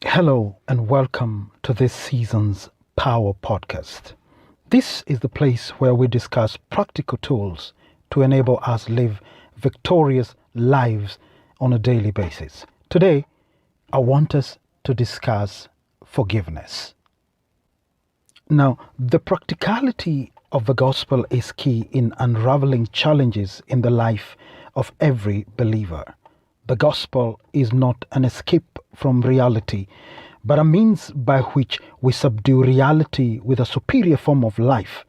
Hello and welcome to this season's Power Podcast. This is the place where we discuss practical tools to enable us live victorious lives on a daily basis. Today, I want us to discuss forgiveness. Now, the practicality of the gospel is key in unraveling challenges in the life of every believer. The gospel is not an escape from reality, but a means by which we subdue reality with a superior form of life,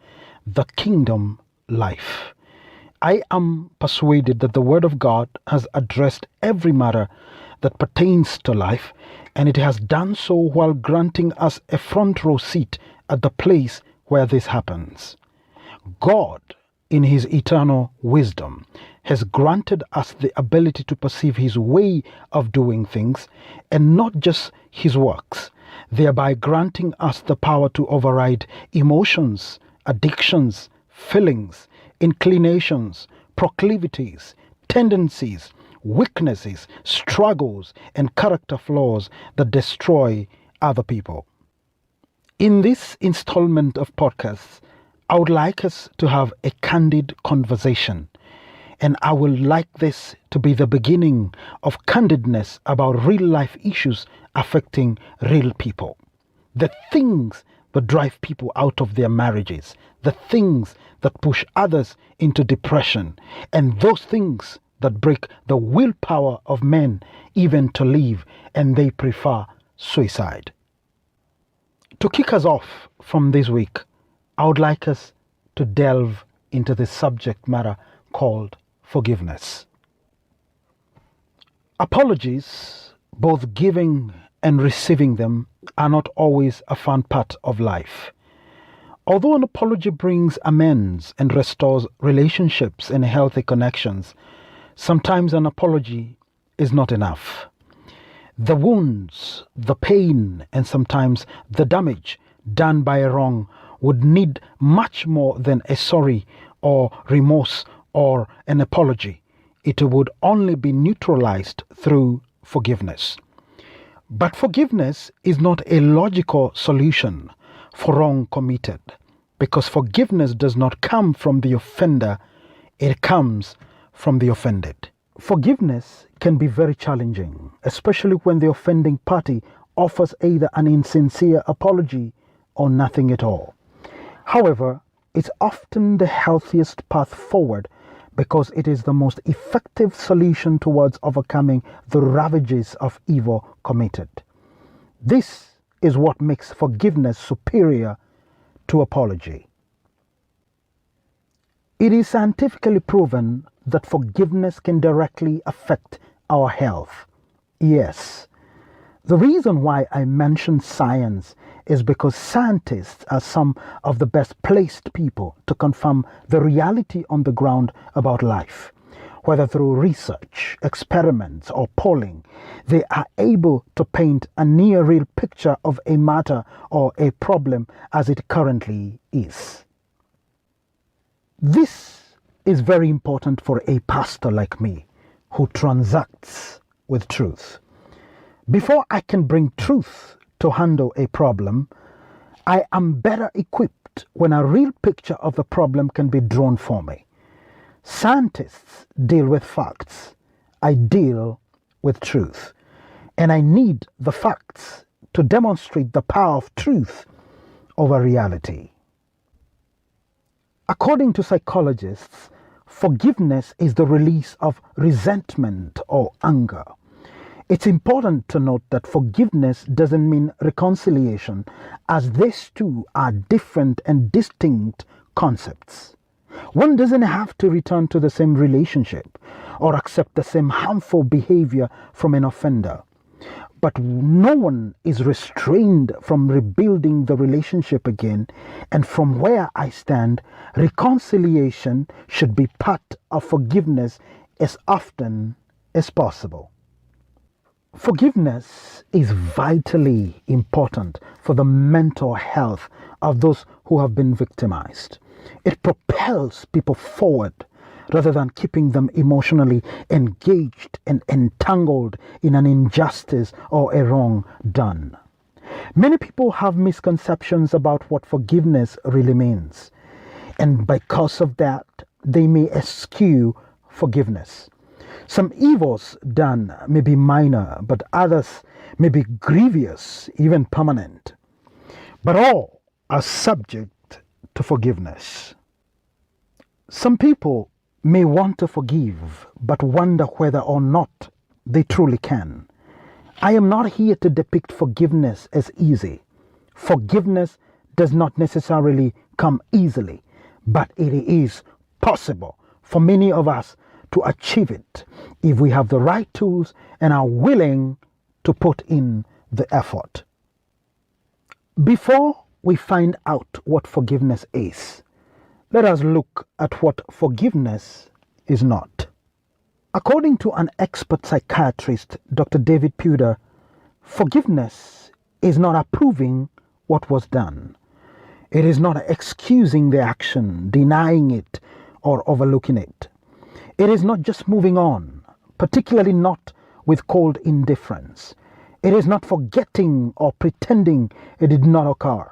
the kingdom life. I am persuaded that the Word of God has addressed every matter that pertains to life, and it has done so while granting us a front row seat at the place where this happens. God, in His eternal wisdom, has granted us the ability to perceive His way of doing things and not just His works, thereby granting us the power to override emotions, addictions, feelings, inclinations, proclivities, tendencies, weaknesses, struggles, and character flaws that destroy other people. In this installment of podcasts, I would like us to have a candid conversation, and I would like this to be the beginning of candidness about real life issues affecting real people. The things that drive people out of their marriages, the things that push others into depression, and those things that break the willpower of men even to live, and they prefer suicide. To kick us off from this week, I would like us to delve into the subject matter called forgiveness. Apologies, both giving and receiving them, are not always a fun part of life. Although an apology brings amends and restores relationships and healthy connections, sometimes an apology is not enough. The wounds, the pain, and sometimes the damage done by a wrong would need much more than a sorry or remorse or an apology. It would only be neutralized through forgiveness. But forgiveness is not a logical solution for wrong committed, because forgiveness does not come from the offender, it comes from the offended. Forgiveness can be very challenging, especially when the offending party offers either an insincere apology or nothing at all. However, it's often the healthiest path forward because it is the most effective solution towards overcoming the ravages of evil committed. This is what makes forgiveness superior to apology. It is scientifically proven that forgiveness can directly affect our health. Yes. The reason why I mention science is because scientists are some of the best placed people to confirm the reality on the ground about life. Whether through research, experiments, or polling, they are able to paint a near real picture of a matter or a problem as it currently is. This is very important for a pastor like me who transacts with truth. Before I can bring truth to handle a problem, I am better equipped when a real picture of the problem can be drawn for me. Scientists deal with facts. I deal with truth. And I need the facts to demonstrate the power of truth over reality. According to psychologists, forgiveness is the release of resentment or anger. It's important to note that forgiveness doesn't mean reconciliation, as these two are different and distinct concepts. One doesn't have to return to the same relationship or accept the same harmful behavior from an offender. But no one is restrained from rebuilding the relationship again, and from where I stand, reconciliation should be part of forgiveness as often as possible. Forgiveness is vitally important for the mental health of those who have been victimized. It propels people forward rather than keeping them emotionally engaged and entangled in an injustice or a wrong done. Many people have misconceptions about what forgiveness really means, and because of that, they may eschew forgiveness. Some evils done may be minor, but others may be grievous, even permanent. But all are subject to forgiveness. Some people may want to forgive, but wonder whether or not they truly can. I am not here to depict forgiveness as easy. Forgiveness does not necessarily come easily, but it is possible for many of us to achieve it if we have the right tools and are willing to put in the effort. Before we find out what forgiveness is, let us look at what forgiveness is not. According to an expert psychiatrist, Dr. David Puder, forgiveness is not approving what was done. It is not excusing the action, denying it, or overlooking it. It is not just moving on, particularly not with cold indifference. It is not forgetting or pretending it did not occur.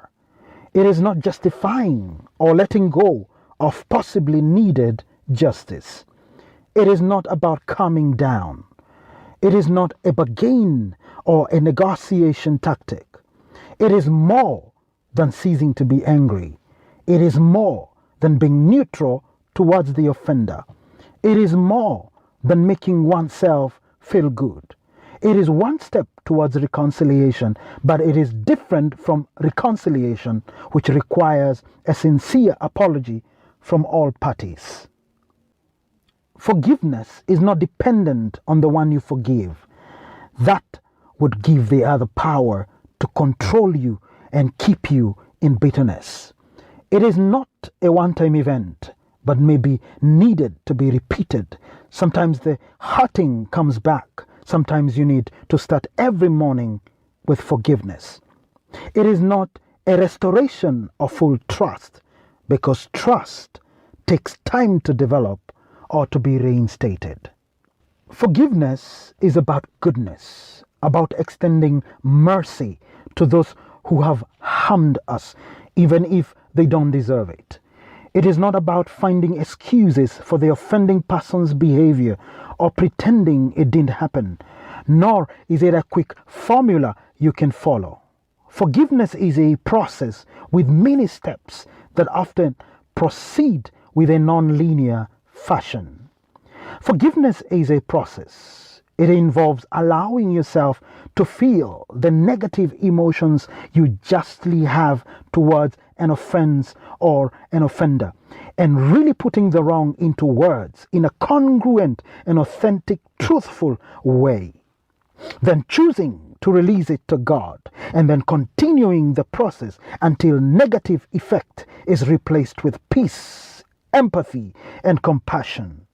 It is not justifying or letting go of possibly needed justice. It is not about calming down. It is not a bargain or a negotiation tactic. It is more than ceasing to be angry. It is more than being neutral towards the offender. It is more than making oneself feel good. It is one step towards reconciliation, but it is different from reconciliation, which requires a sincere apology from all parties. Forgiveness is not dependent on the one you forgive. That would give the other power to control you and keep you in bitterness. It is not a one-time event, but may be needed to be repeated. Sometimes the hurting comes back. Sometimes you need to start every morning with forgiveness. It is not a restoration of full trust, because trust takes time to develop or to be reinstated. Forgiveness is about goodness, about extending mercy to those who have harmed us, even if they don't deserve it. It is not about finding excuses for the offending person's behavior or pretending it didn't happen, nor is it a quick formula you can follow. Forgiveness is a process with many steps that often proceed with a non-linear fashion. Forgiveness is a process. It involves allowing yourself to feel the negative emotions you justly have towards an offense or an offender, and really putting the wrong into words in a congruent and authentic, truthful way. Then choosing to release it to God, and then continuing the process until negative effect is replaced with peace, empathy, and compassion.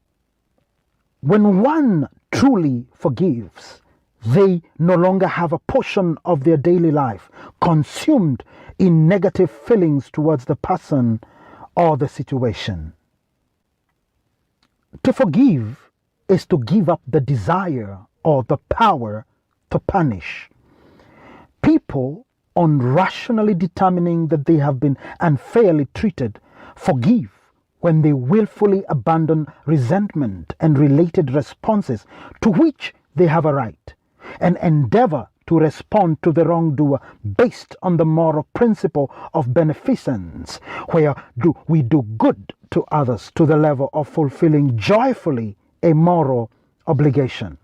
When one truly forgives, they no longer have a portion of their daily life consumed in negative feelings towards the person or the situation. To forgive is to give up the desire or the power to punish. People, on rationally determining that they have been unfairly treated, forgive when they willfully abandon resentment and related responses to which they have a right, and endeavor to respond to the wrongdoer based on the moral principle of beneficence, where we do good to others to the level of fulfilling joyfully a moral obligation.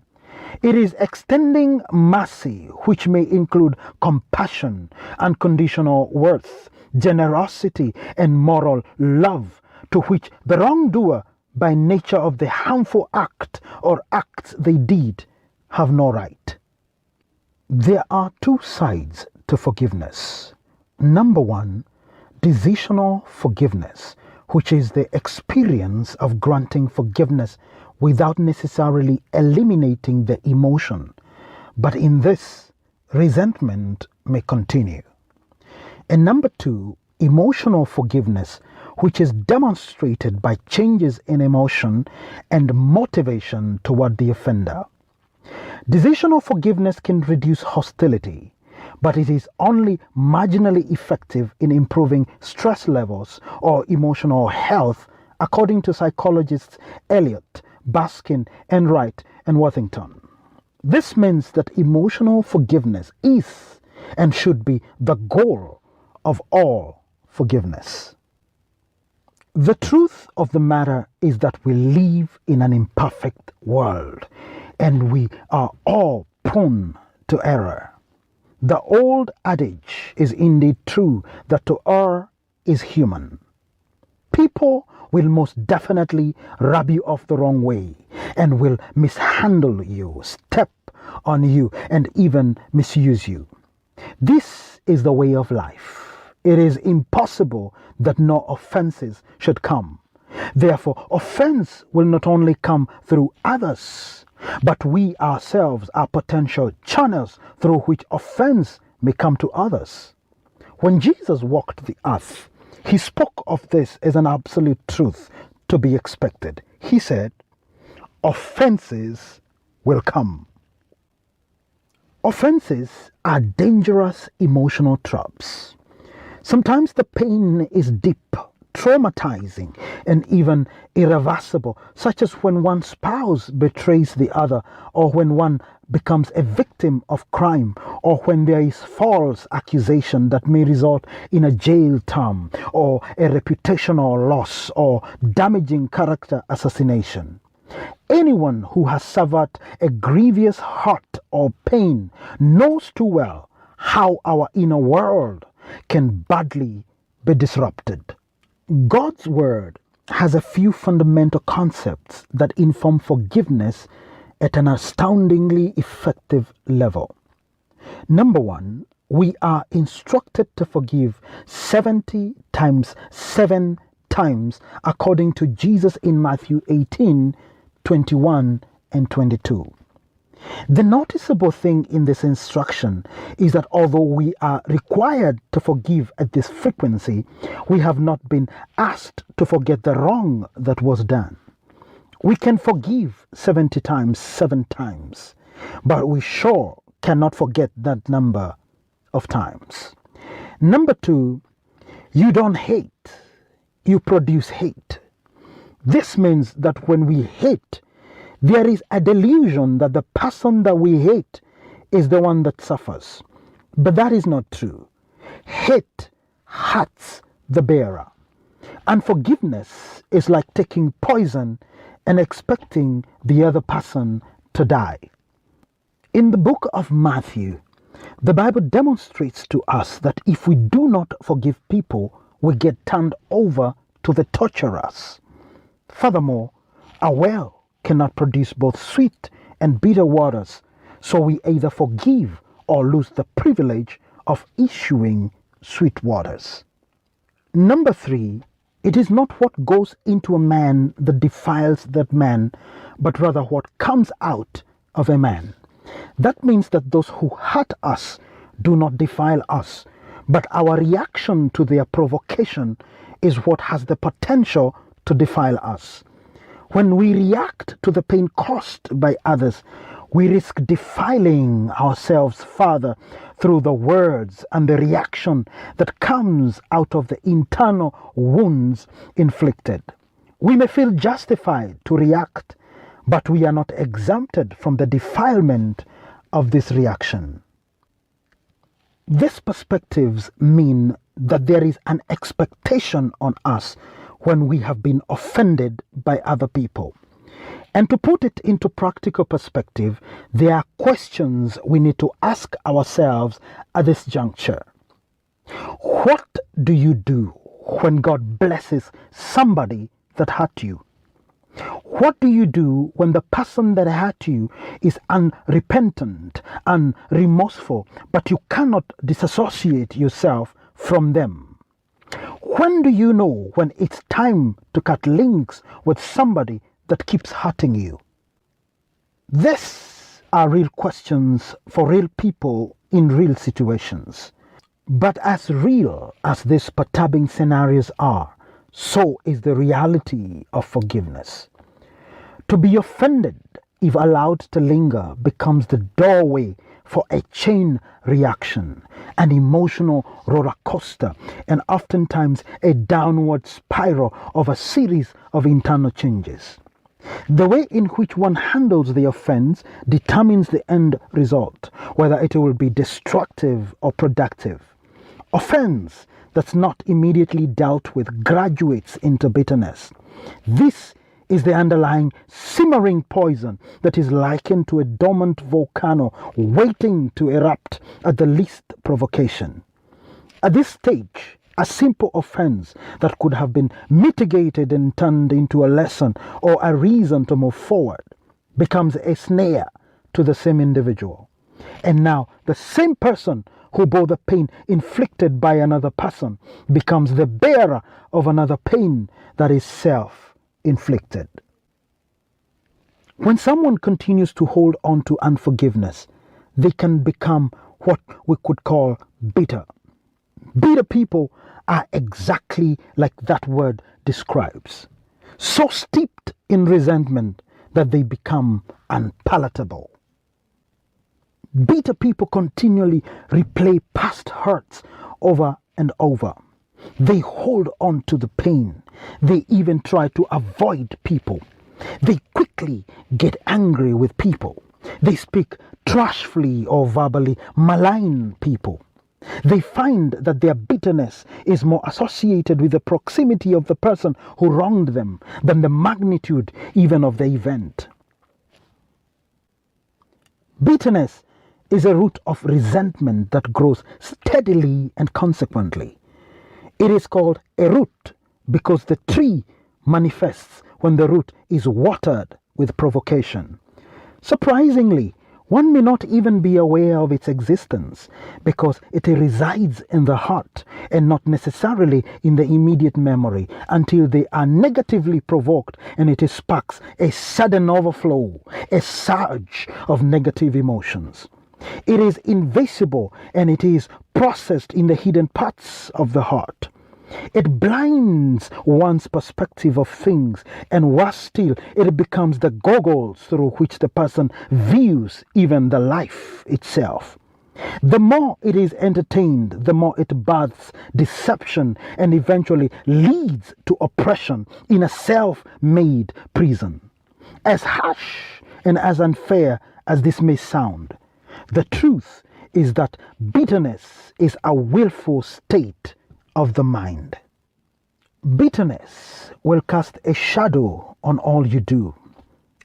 It is extending mercy, which may include compassion, unconditional worth, generosity, and moral love, to which the wrongdoer, by nature of the harmful act or acts they did, have no right. There are two sides to forgiveness. Number one, decisional forgiveness, which is the experience of granting forgiveness without necessarily eliminating the emotion. But in this, resentment may continue. And number two, emotional forgiveness, which is demonstrated by changes in emotion and motivation toward the offender. Decisional forgiveness can reduce hostility, but it is only marginally effective in improving stress levels or emotional health, according to psychologists Elliot, Baskin, Enright, and Worthington. This means that emotional forgiveness is and should be the goal of all forgiveness. The truth of the matter is that we live in an imperfect world, and we are all prone to error. The old adage is indeed true that to err is human. People will most definitely rub you off the wrong way and will mishandle you, step on you, and even misuse you. This is the way of life. It is impossible that no offenses should come. Therefore, offense will not only come through others, but we ourselves are potential channels through which offense may come to others. When Jesus walked the earth, he spoke of this as an absolute truth to be expected. He said, offenses will come. Offenses are dangerous emotional traps. Sometimes the pain is deep, traumatizing, and even irreversible, such as when one spouse betrays the other, or when one becomes a victim of crime, or when there is false accusation that may result in a jail term, or a reputational loss, or damaging character assassination. Anyone who has suffered a grievous hurt or pain knows too well how our inner world can badly be disrupted. God's word has a few fundamental concepts that inform forgiveness at an astoundingly effective level. Number one, we are instructed to forgive 70 times 7 times according to Jesus in Matthew 18:21 and 22. The noticeable thing in this instruction is that although we are required to forgive at this frequency, we have not been asked to forget the wrong that was done. We can forgive 70 times 7 times, but we sure cannot forget that number of times. Number two, you don't hate, you produce hate. This means that when we hate, there is a delusion that the person that we hate is the one that suffers. But that is not true. Hate hurts the bearer. Unforgiveness is like taking poison and expecting the other person to die. In the book of Matthew, the Bible demonstrates to us that if we do not forgive people, we get turned over to the torturers. Furthermore, a well cannot produce both sweet and bitter waters, so we either forgive or lose the privilege of issuing sweet waters. Number three, it is not what goes into a man that defiles that man, but rather what comes out of a man. That means that those who hurt us do not defile us, but our reaction to their provocation is what has the potential to defile us. When we react to the pain caused by others, we risk defiling ourselves further through the words and the reaction that comes out of the internal wounds inflicted. We may feel justified to react, but we are not exempted from the defilement of this reaction. These perspectives mean that there is an expectation on us when we have been offended by other people. And to put it into practical perspective, there are questions we need to ask ourselves at this juncture. What do you do when God blesses somebody that hurt you? What do you do when the person that hurt you is unrepentant and remorseful, but you cannot disassociate yourself from them? When do you know when it's time to cut links with somebody that keeps hurting you? These are real questions for real people in real situations. But as real as these perturbing scenarios are, so is the reality of forgiveness. To be offended, if allowed to linger, becomes the doorway for a chain reaction, an emotional roller coaster, and oftentimes a downward spiral of a series of internal changes. The way in which one handles the offense determines the end result, whether it will be destructive or productive. Offense that's not immediately dealt with graduates into bitterness. This is the underlying simmering poison that is likened to a dormant volcano waiting to erupt at the least provocation. At this stage, a simple offense that could have been mitigated and turned into a lesson or a reason to move forward becomes a snare to the same individual. And now the same person who bore the pain inflicted by another person becomes the bearer of another pain that is self-inflicted. When someone continues to hold on to unforgiveness, they can become what we could call bitter. Bitter people are exactly like that word describes, so steeped in resentment that they become unpalatable. Bitter people continually replay past hurts over and over. They hold on to the pain. They even try to avoid people. They quickly get angry with people. They speak trashfully or verbally malign people. They find that their bitterness is more associated with the proximity of the person who wronged them than the magnitude even of the event. Bitterness is a root of resentment that grows steadily and consequently. It is called a root because the tree manifests when the root is watered with provocation. Surprisingly, one may not even be aware of its existence because it resides in the heart and not necessarily in the immediate memory until they are negatively provoked and it sparks a sudden overflow, a surge of negative emotions. It is invisible and it is processed in the hidden parts of the heart. It blinds one's perspective of things, and worse still, it becomes the goggles through which the person views even the life itself. The more it is entertained, the more it births deception and eventually leads to oppression in a self-made prison. As harsh and as unfair as this may sound, the truth is that bitterness is a willful state of the mind. Bitterness will cast a shadow on all you do.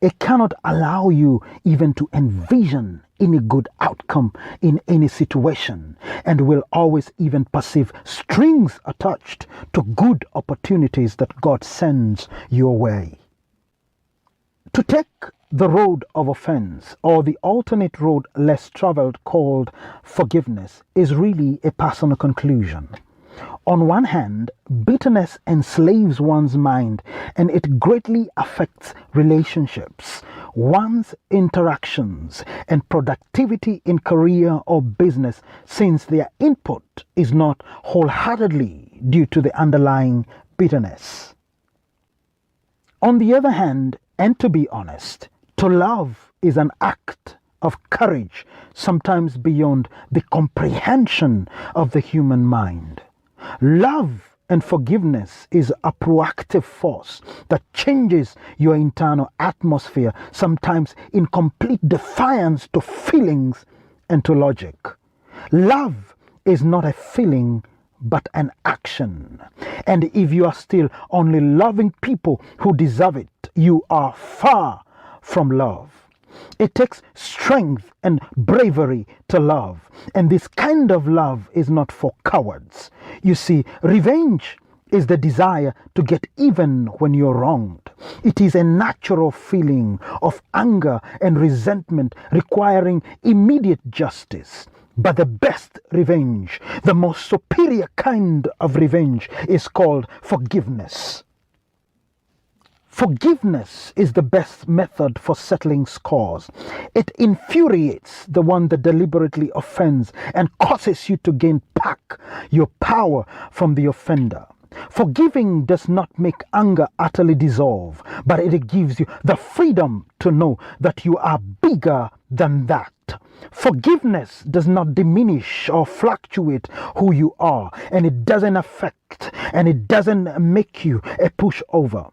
It cannot allow you even to envision any good outcome in any situation and will always even perceive strings attached to good opportunities that God sends your way. To take the road of offense or the alternate road less traveled called forgiveness is really a personal conclusion. On one hand, bitterness enslaves one's mind and it greatly affects relationships, one's interactions, and productivity in career or business since their input is not wholeheartedly due to the underlying bitterness. On the other hand, and to be honest, to love is an act of courage, sometimes beyond the comprehension of the human mind. Love and forgiveness is a proactive force that changes your internal atmosphere, sometimes in complete defiance to feelings and to logic. Love is not a feeling but an action. And if you are still only loving people who deserve it, you are far from love. It takes strength and bravery to love, and this kind of love is not for cowards. You see, revenge is the desire to get even when you're wronged. It is a natural feeling of anger and resentment requiring immediate justice. But the best revenge, the most superior kind of revenge, is called forgiveness. Forgiveness is the best method for settling scores. It infuriates the one that deliberately offends and causes you to gain back your power from the offender. Forgiving does not make anger utterly dissolve, but it gives you the freedom to know that you are bigger than that. Forgiveness does not diminish or fluctuate who you are, and it doesn't affect and it doesn't make you a pushover.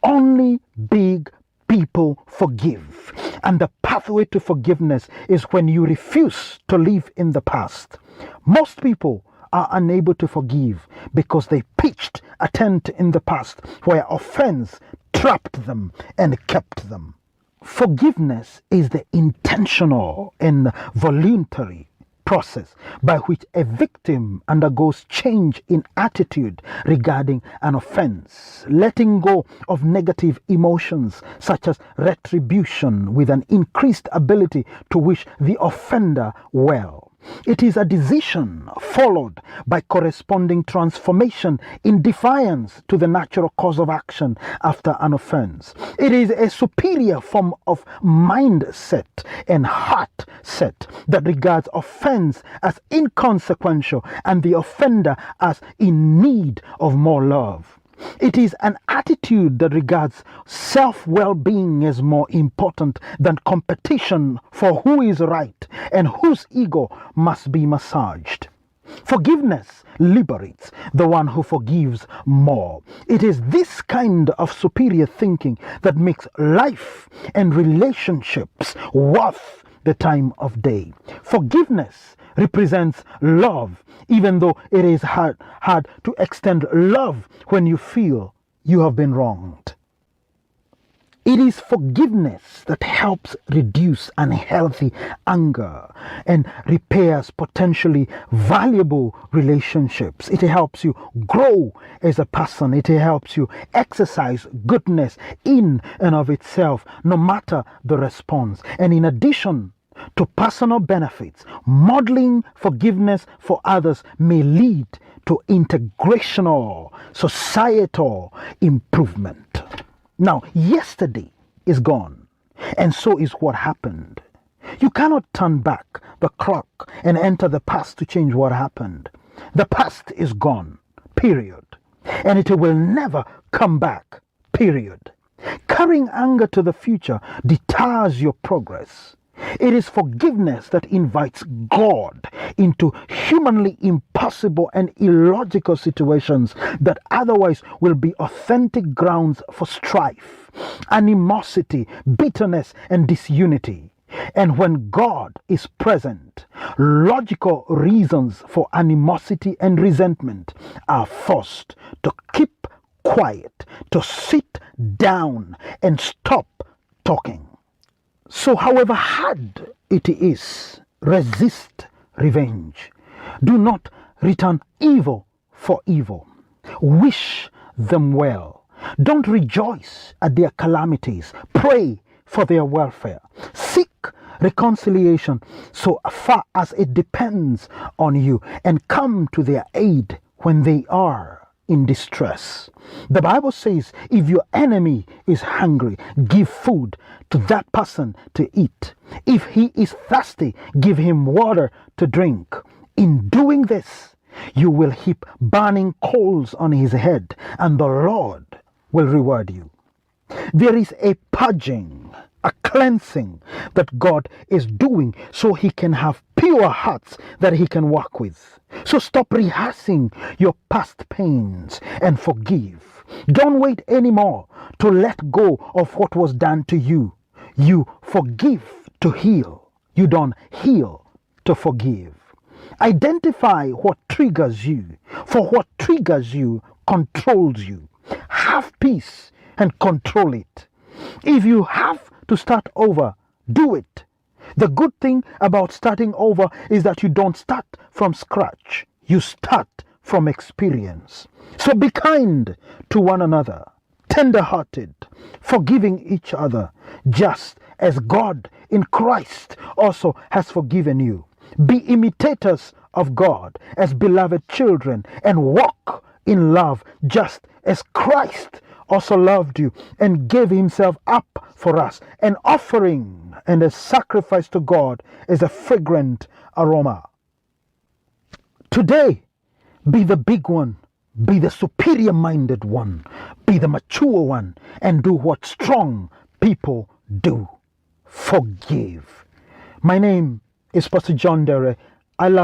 Only big people forgive. And the pathway to forgiveness is when you refuse to live in the past. Most people are unable to forgive because they pitched a tent in the past where offense trapped them and kept them. Forgiveness is the intentional and voluntary process by which a victim undergoes change in attitude regarding an offense, letting go of negative emotions such as retribution with an increased ability to wish the offender well. It is a decision followed by corresponding transformation in defiance to the natural course of action after an offense. It is a superior form of mindset and heart set that regards offense as inconsequential and the offender as in need of more love. It is an attitude that regards self-well-being as more important than competition for who is right and whose ego must be massaged. Forgiveness liberates the one who forgives more. It is this kind of superior thinking that makes life and relationships worth the time of day. Forgiveness represents love, even though it is hard to extend love when you feel you have been wronged. It is forgiveness that helps reduce unhealthy anger and repairs potentially valuable relationships. It helps you grow as a person. It helps you exercise goodness in and of itself, no matter the response. And in addition to personal benefits, modeling forgiveness for others may lead to integrational societal improvement. Now, yesterday is gone, and so is what happened. You cannot turn back the clock and enter the past to change what happened. The past is gone, period. And it will never come back, period. Carrying anger to the future deters your progress. It is forgiveness that invites God into humanly impossible and illogical situations that otherwise will be authentic grounds for strife, animosity, bitterness, and disunity. And when God is present, logical reasons for animosity and resentment are forced to keep quiet, to sit down and stop talking. So, however hard it is, resist revenge. Do not return evil for evil. Wish them well. Don't rejoice at their calamities. Pray for their welfare. Seek reconciliation so far as it depends on you, and come to their aid when they are in distress. The Bible says, if your enemy is hungry, give food to that person to eat. If he is thirsty, give him water to drink. In doing this, you will heap burning coals on his head, and the Lord will reward you. There is a purging, a cleansing that God is doing so he can have pure hearts that he can work with. So stop rehearsing your past pains and forgive. Don't wait anymore to let go of what was done to you. You forgive to heal. You don't heal to forgive. Identify what triggers you, for what triggers you controls you. Have peace and control it. If you have to start over, do it. The good thing about starting over is that you don't start from scratch. You start from experience. So be kind to one another, tender-hearted, forgiving each other, just as God in Christ also has forgiven you. Be imitators of God as beloved children, and walk in love just as Christ also loved you and gave himself up for us, an offering and a sacrifice to God as a fragrant aroma. Today, be the big one Be the superior minded one. Be the mature one. And do what strong people do. Forgive. My name is Pastor John Dere. I love